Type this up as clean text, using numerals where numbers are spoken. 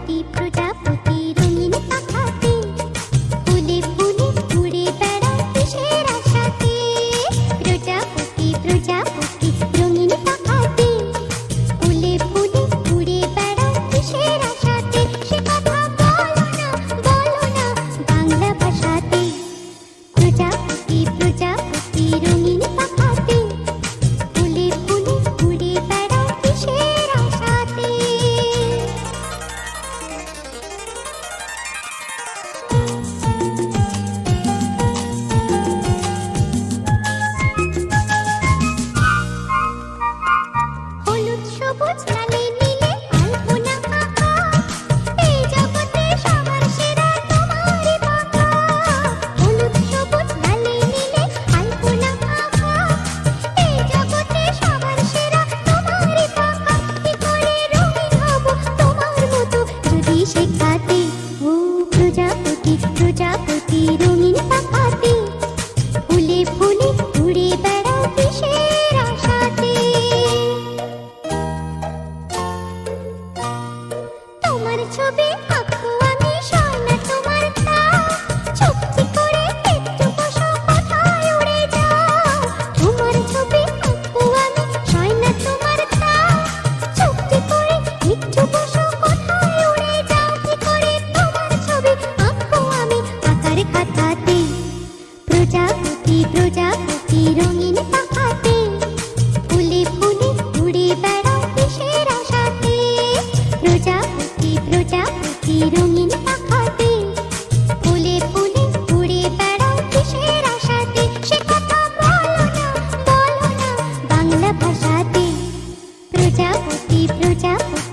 প্রজাপতি রঙিন পাখাতে ফুলে ফুলে উড়ে বেড়াও কিসের আশাতে। তোমার ছবি আঁকবো আমি সয়না তোমার তা, চুপটি করে একটু বসো কোথায় উড়ে যাও। তোমার ছবি আঁকবো আমি সয়না তোমার তা, চুপটি করে একটু বসো কোথায় উড়ে যাও। কি করে তোমার ছবি আঁকবো আমি আকার খাতাতে, প্রজাপতি প্রজাপতি রঙিন পাখাতে ফুলে ফুলে উড়ে বেড়াও কিসের আশাতে। প্রজাপতি প্রজাপতি রঙিন পাখাতে ফুলে ফুলে উড়ে বেড়াও কিসের আশাতে। সে কথা বলো না বাংলা ভাষাতে। প্রজাপতি প্রজাপতি